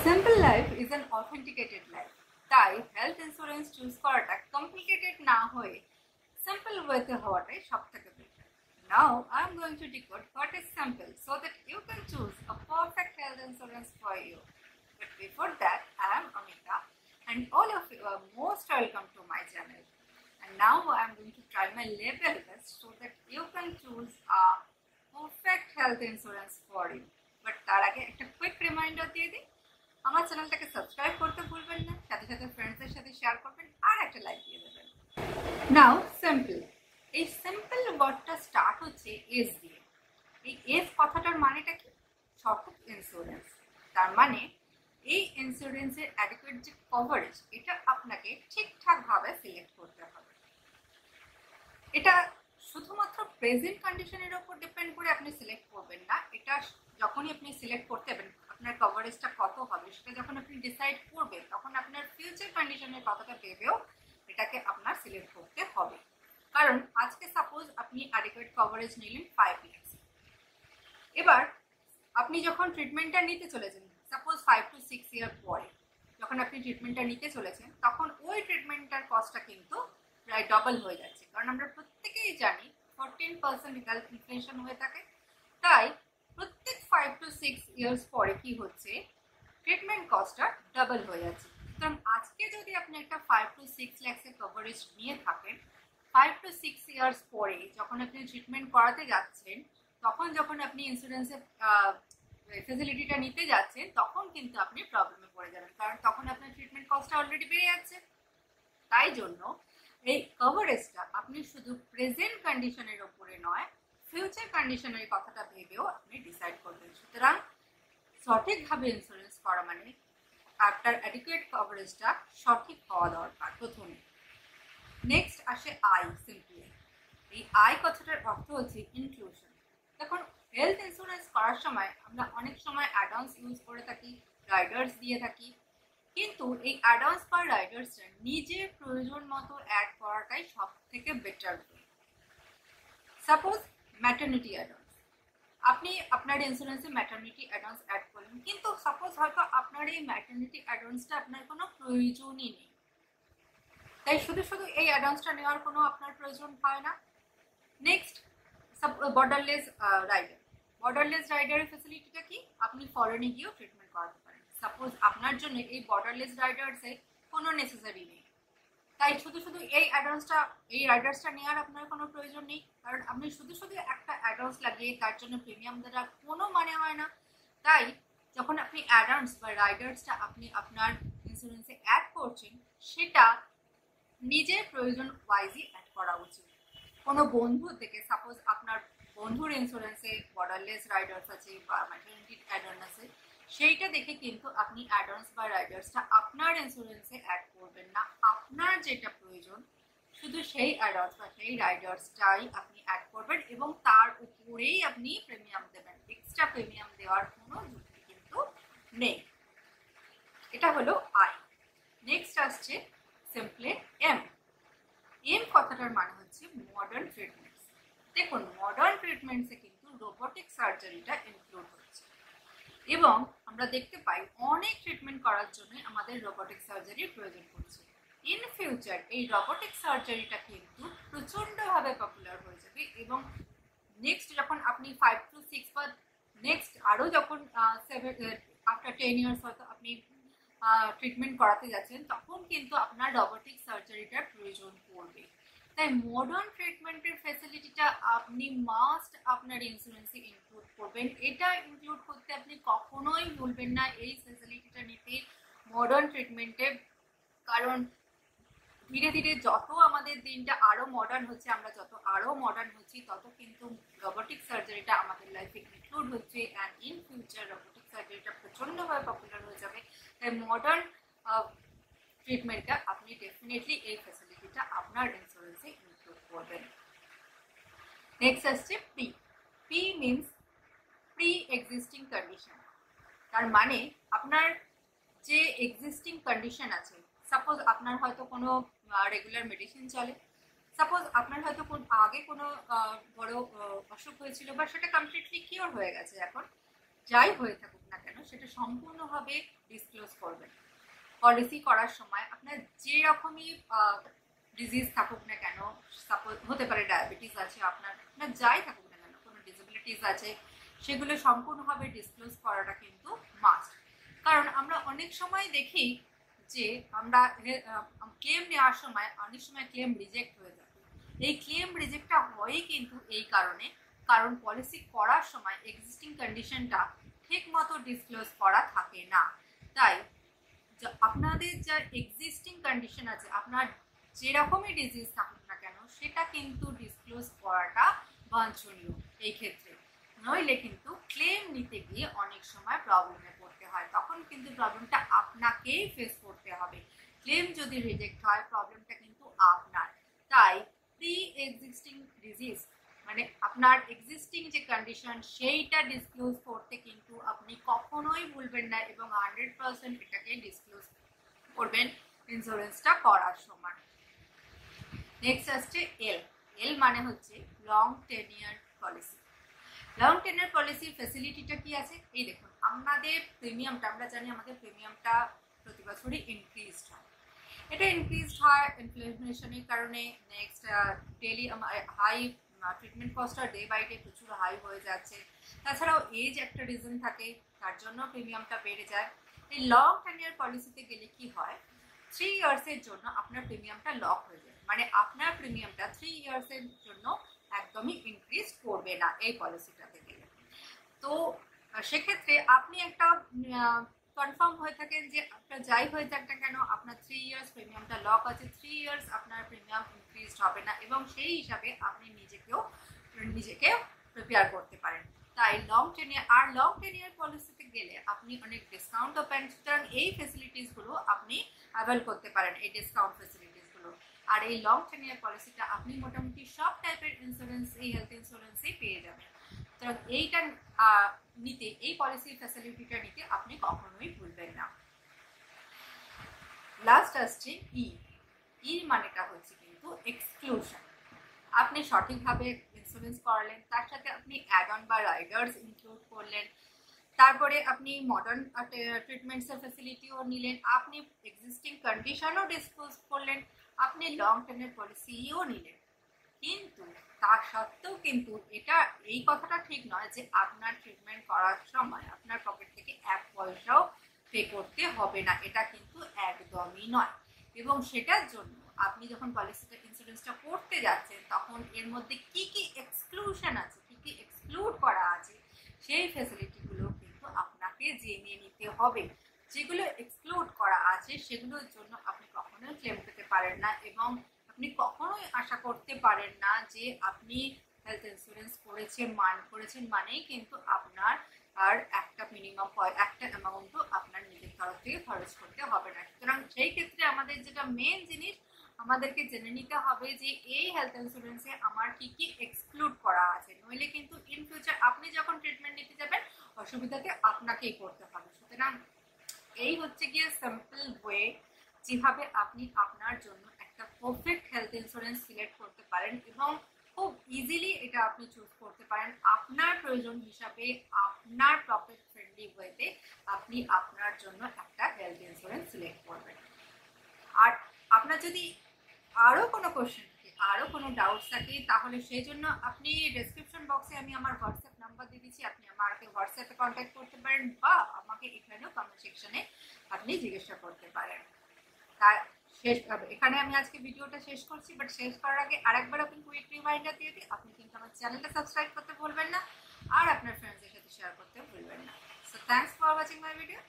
Simple life is an authenticated life. তাই health insurance choose করাটা complicated না হয়ে সিম্পল ওয়েতে হওয়াটাই সবথেকে better. Now I am going to decode what is simple so that you can choose a perfect health insurance for you. But before that, I am Amita and all of you are most welcome to my channel. And now I am going to try my level best so that you can choose a perfect health insurance for you. But তার আগে একটা quick reminder দিয়ে দিই, আমার চ্যানেলটাকে subscribe করতে ভুলবেন না, সাথে সাথে ফ্রেন্ডসদের সাথে শেয়ার করবেন আর একটা লাইক দিয়ে দেবেন। নাও সিম্পল, এই সিম্পল ওয়ার্ডটা স্টার্ট হচ্ছে এস দিয়ে। এই এস কথাটার মানেটা কি? সঠিক ইন্স্যুরেন্স। তার মানে এই ইন্স্যুরেন্সের অ্যাডিকুয়েট যে কভারেজ, এটা আপনাকে ঠিকঠাকভাবে সিলেক্ট করতে হবে। এটা শুধুমাত্র প্রেজেন্ট কন্ডিশনের উপর ডিপেন্ড করে আপনি সিলেক্ট করবেন না। এটা যখনই আপনি সিলেক্ট করতে যাবেন, আপনার কভারেজটা কত হবে সেটা যখন আপনি ডিসাইড করবেন, তখন আপনার ফিউচার কন্ডিশনের কথাটা ভেবেও এটাকে আপনার সিলেক্ট করতে হবে। কারণ আজকে সাপোজ আপনি অ্যাডিকুয়েট কভারেজ নিলেন 5 ইয়ার্স, এবার আপনি যখন ট্রিটমেন্টটা নিতে চলেছেন, সাপোজ 5 to 6 ইয়ার পরে যখন আপনি ট্রিটমেন্টটা নিতে চলেছেন, তখন ওই ট্রিটমেন্টটার কস্টটা কিন্তু প্রায় ডবল হয়ে যাচ্ছে। কারণ আমরা প্রত্যেকেই জানি 14% হেলথ ইনফ্লেশন হয়ে থাকে। তাই প্রত্যেক 5 to 6 ইয়ার্স পরে কি হচ্ছে, ট্রিটমেন্ট কস্টটা ডাবল হয়ে যাচ্ছে। কারণ আজকে যদি আপনি একটা 5 to 6 লাখের কভারেজ নিয়ে থাকেন, 5 to 6 ইয়ার্স পরে যখন আপনি ট্রিটমেন্ট করাতে যাচ্ছেন, তখন যখন আপনি ইন্স্যুরেন্সের ফেসিলিটিটা নিতে যাচ্ছেন, তখন কিন্তু আপনি প্রবলেমে পড়ে যাবেন। কারণ তখন আপনার ট্রিটমেন্ট কস্টটা অলরেডি বেড়ে যাচ্ছে। তাই জন্য এই কভারেজটা আপনি শুধু প্রেজেন্ট কন্ডিশনের উপরে নয়, ফিউচার কন্ডিশনের কথাটা ভেবেও আপনি ডিসাইড করবেন। সুতরাং সঠিকভাবে ইন্স্যুরেন্স করা মানে আপনার অ্যাডিকুয়েট কভারেজটা সঠিক হওয়া দরকার প্রথমে। নেক্সট আসে আই। সিম্পলি এই আই কথাটার অর্থ হচ্ছে ইনক্লুশন। দেখুন, হেলথ ইন্স্যুরেন্স করার সময় আমরা অনেক সময় অ্যাডভান্স ইউজ করে থাকি, রাইডার্স দিয়ে থাকি, কিন্তু এই অ্যাডভান্স বা রাইডার্সটা নিজের প্রয়োজন মতো অ্যাড করাটাই সব থেকে বেটার। সাপোজ ম্যাটারনিটি অ্যাডভান্স, আপনি আপনার ইন্স্যুরেন্সে ম্যাটারনিটি অ্যাডভান্স অ্যাড করলেন, কিন্তু সাপোজ হয়তো আপনার এই ম্যাটারনিটি অ্যাডভান্সটা আপনার কোনো প্রয়োজনই নেই, তাই শুধু শুধু এই অ্যাডভান্সটা নেওয়ার কোনো আপনার প্রয়োজন হয় না। Next borderless rider. বর্ডারলেস রাইডারের ফেসিলিটিটা কি? আপনি ফরেনে গিয়েও ট্রিটমেন্ট করাতে পারেন। সাপোজ আপনার জন্য এই বর্ডারলেস রাইডার্সে কোনো নেসেসারি নেই, তাই শুধু শুধু এই রাইডার্সটা নেওয়ার আপনার কোনো প্রয়োজন নেই। কারণ আপনি শুধু শুধু একটা অ্যাডভান্স লাগিয়ে তার জন্য প্রিমিয়াম দেওয়ার কোনো মানে হয় না। তাই যখন আপনি অ্যাডভান্স বা রাইডার্সটা আপনি আপনার ইন্স্যুরেন্সে অ্যাড করছেন, সেটা নিজের প্রয়োজন ওয়াইজই অ্যাড করা উচিত। কোনো বন্ধু থেকে, সাপোজ আপনার বন্ধুর ইন্স্যুরেন্সে বর্ডারলেস রাইডার্স আছে বা ম্যাটারনিটি অ্যাডভান্স আছে, সেইটা দেখে কিন্তু আপনি অ্যাডভান্স বা রাইডার্সটা আপনার ইন্স্যুরেন্সে অ্যাড করবেন না। আপনার যেটা প্রয়োজন শুধু সেই অ্যাডভান্স বা সেই রাইডার্সটাই আপনি অ্যাড করবেন এবং তার উপরেই আপনি প্রিমিয়াম দেবেন। এক্সট্রা প্রিমিয়াম দেওয়ার কোনো যুক্তি কিন্তু নেই। এটা হলো আই। নেক্সট আসছে সিম্পলি এম। এম কথাটার মানে হচ্ছে মডার্ন ট্রিটমেন্টস। দেখুন, মডার্ন ট্রিটমেন্টসে কিন্তু রোবোটিক সার্জারিটা ইনক্লুড হচ্ছে এবং আমরা দেখতে পাই অনেক ট্রিটমেন্ট করার জন্য আমাদের রোবোটিক সার্জারির প্রয়োজন পড়ছে। ইন ফিউচার এই রোবোটিক সার্জারিটা কিন্তু প্রচণ্ডভাবে পপুলার হয়ে যাবে এবং নেক্সট যখন আপনি 5 to 6 বা নেক্সট আরও যখন 7 আফটার 10 ইয়ার্স হয়তো আপনি ট্রিটমেন্ট করাতে যাচ্ছেন, তখন কিন্তু আপনার রোবোটিক সার্জারিটার প্রয়োজন পড়বে। তাই মডার্ন ট্রিটমেন্টের ফ্যাসিলিটিটা আপনি মাস্ট আপনার ইন্স্যুরেন্সে ইনক্লুড করবেন। এটা ইনক্লুড করতে আপনি কখনোই ভুলবেন না এই ফ্যাসিলিটিটা নিতে মডার্ন ট্রিটমেন্টে। কারণ ধীরে ধীরে যত আমাদের দিনটা আরও মডার্ন হচ্ছে, আমরা যত আরও মডার্ন হচ্ছি, তত কিন্তু রোবোটিক সার্জারিটা আমাদের লাইফে ইনক্লুড হচ্ছে অ্যান্ড ইন ফিউচার রোবোটিক সার্জারিটা প্রচণ্ডভাবে পপুলার হয়ে যাবে। তাই মডার্ন ট্রিটমেন্টটা আপনি ডেফিনেটলি এই ফ্যাসিলিটিটা আপনার ইন্স্যুরেন্সে ইনক্লুড করবেন। নেক্সট আসছে pre. Pre means pre existing condition. তার মানে আপনার যে এক্সিস্টিং কন্ডিশন আছে, সাপোজ আপনার হয়তো কোনো রেগুলার মেডিসিন চলে, সাপোজ আপনার হয়তো আগে কোনো বড় অসুখ হয়েছিল বা সেটা কমপ্লিটলি কিওর হয়ে গেছে এখন, যাই হয়ে থাকুক না কেন সেটা সম্পূর্ণভাবে ডিসক্লোজ করবেন। পলিসি করার সময় আপনার যে রকমই ডিজিজ থাকুক না কেন, সাপোজ হতে পারে ডায়াবেটিস আছে আপনার, আপনার যাই থাকুক না কেন, কোনো ডিসেবিলিটিস আছে, সেগুলো সম্পূর্ণভাবে ডিসক্লোজ করাটা কিন্তু মাস্ট। কারণ আমরা অনেক সময় দেখি যে আমরা ক্লেম নেওয়ার সময় অনেক সময় ক্লেম রিজেক্ট হয়ে যায়। এই ক্লেম রিজেক্টটা হয় কিন্তু এই কারণে, কারণ পলিসি করার সময় এক্সিস্টিং কন্ডিশনটা ঠিক মতো ডিসক্লোজ করা থাকে না। তাই আপনাদের যা এক্সিস্টিং কন্ডিশন আছে, আপনার যেরকমই ডিজিজ থাকুক না কেন, সেটা কিন্তু ডিসক্লোজ করাটা বাঞ্ছনীয় এই ক্ষেত্রে। নইলে কিন্তু ক্লেম নিতে গিয়ে অনেক সময় প্রবলেমে পড়তে হয়, তখন কিন্তু প্রবলেমটা আপনাকেই ফেস করতে হবে। ক্লেম যদি রিজেক্ট হয় প্রবলেমটা কিন্তু আপনার। তাই প্রি এক্সিস্টিং ডিজিজ মানে আপনার এক্সিস্টিং যে কন্ডিশন সেইটা ডিসক্লোজ করতে কিন্তু আপনি কখনোই ভুলবেন না, এবং 100% এটাকে ডিসক্লোজ করবেন ইন্স্যুরেন্সটা করার সময়। নেক্সট আসছে এল। এল মানে হচ্ছে লং টেনিয়ার পলিসি। লং টেনিয়ার পলিসির ফ্যাসিলিটিটা কি আছে? এই দেখুন, আমাদের প্রিমিয়ামটা, আমরা জানি আমাদের প্রিমিয়ামটা প্রতি বছরই ইনক্রিজড হয়। এটা ইনক্রিজড হয় ইনফ্লেশনের কারণে। নেক্সট ডেলি হাই ট্রিটমেন্ট কস্টটা ডে বাই ডে প্রচুর হাই হয়ে যাচ্ছে। তাছাড়াও এজ একটা রিজন থাকে, তার জন্য প্রিমিয়ামটা বেড়ে যায়। এই লং টেনিয়ার পলিসিতে গেলে কি হয়, 3 ইয়ার্সের জন্য আপনার প্রিমিয়ামটা লক হয়ে যায়, মানে আপনার প্রিমিয়ামটা 3 ইয়ার্সের জন্য একদমই ইনক্রিজ করবে না এই পলিসিটাতে গেলে। তো সেক্ষেত্রে আপনি একটা কনফার্ম হয়ে থাকেন যে আপনার যাই হয়ে থাক না কেন আপনার 3 ইয়ার্স প্রিমিয়ামটা লক আছে, 3 ইয়ার্স আপনার প্রিমিয়াম ইনক্রিজ হবে না, এবং সেই হিসাবে আপনি নিজেকে প্রিপেয়ার করতে পারেন। তাই লং টেনিয়ার পলিসিতে গেলে আপনি অনেক ডিসকাউন্টও পান, সুতরাং এই ফেসিলিটিসগুলো আপনি অ্যাভেল করতে পারেন, এই ডিসকাউন্ট ফেসিলিটিসগুলো। আর এই লং টেনিয়ার পলিসিটা আপনি মোটামুটি সব টাইপের ইন্স্যুরেন্স, এই হেলথ ইন্স্যুরেন্সেই পেয়ে যাবেন। তো এইটা নিতে, এই পলিসির ফ্যাসিলিটিটা নিতে আপনি কখনোই ভুলবেন না। লাস্ট আসছে ই। ই মানেটা হচ্ছে কিন্তু এক্সক্লুশন। আপনি সঠিকভাবে ইন্স্যুরেন্স করালেন, তার সাথে আপনি অ্যাড অন বা রাইডার্স ইনক্লুড করলেন, তারপরে আপনি মডার্ন ট্রিটমেন্টসের ফ্যাসিলিটিও নিলেন, আপনি এক্সিস্টিং কন্ডিশনও ডিসক্লোজ করলেন, আপনি লং টার্মের পলিসিও নিলেন। কিন্তু তা সত্ত্বেও কিন্তু এটা এই কথাটা ঠিক নয় যে আপনার ট্রিটমেন্ট করার সময় আপনার পকেট থেকে 1 পয়সাও পে করতে হবে না, এটা কিন্তু একদমই নয়। এবং সেটার জন্য আপনি যখন পলিসিটা ইন্স্যুরেন্সটা করতে যাচ্ছেন তখন এর মধ্যে কি কি এক্সক্লুশন আছে, কি কি এক্সক্লুড করা আছে, সেই ফ্যাসিলিটিগুলো কিন্তু আপনাকে জেনে নিতে হবে। যেগুলো এক্সক্লুড করা আছে সেগুলোর জন্য আপনি কখনোই ক্লেম পেতে পারেন না, এবং আপনি কখনোই আশা করতে পারেন না যে আপনি হেলথ ইন্স্যুরেন্স করেছেন মানেই কিন্তু আপনার আর একটা মিনিমাম একটা অ্যামাউন্টও আপনার নিজের তরফ থেকে খরচ করতে হবে না। সুতরাং সেই ক্ষেত্রে আমাদের যেটা মেন জিনিস, আমাদেরকে জেনে নিতে হবে যে এই হেলথ ইন্স্যুরেন্সে আমার কি কি এক্সক্লুড করা আছে, নইলে কিন্তু ইন ফিউচার আপনি যখন ট্রিটমেন্ট নিতে যাবেন অসুবিধাতে আপনাকেই করতে হবে। সুতরাং এই হচ্ছে গিয়ে সিম্পল ওয়ে যেভাবে আপনি আপনার জন্য একটা পারফেক্ট হেলথ ইন্স্যুরেন্স সিলেক্ট করতে পারেন, এবং খুব ইজিলি এটা আপনি চুজ করতে পারেন আপনার প্রয়োজন হিসাবে, আপনার প্রফিট ফ্রেন্ডলি ওয়েতে আপনি আপনার জন্য একটা হেলথ ইন্স্যুরেন্স সিলেক্ট করবেন। আর আপনার যদি আরও কোনো কোশ্চেন থাকে, আরও কোনো ডাউটস থাকে, তাহলে সেই জন্য আপনি ডেসক্রিপশন বক্সে আমি আমার হোয়াটসঅ্যাপ নাম্বার দিয়ে দিচ্ছি, আপনি আমাকে হোয়াটসঅ্যাপে কন্ট্যাক্ট করতে পারেন, বা আমাকে এখানেও কমেন্ট সেকশনে আপনি জিজ্ঞাসা করতে পারেন। তার এখানে আমি আজকে ভিডিওটা শেষ করছি, বাট শেষ করার আগে আরেকবার আপনি কুইক রিমাইন্ডার দিয়ে দিই, আপনি কিন্তু আমার চ্যানেলটা সাবস্ক্রাইব করতে ভুলবেন না, আর আপনার ফ্রেন্ডসদের সাথে শেয়ার করতে ভুলবেন না। So thanks for watching my video.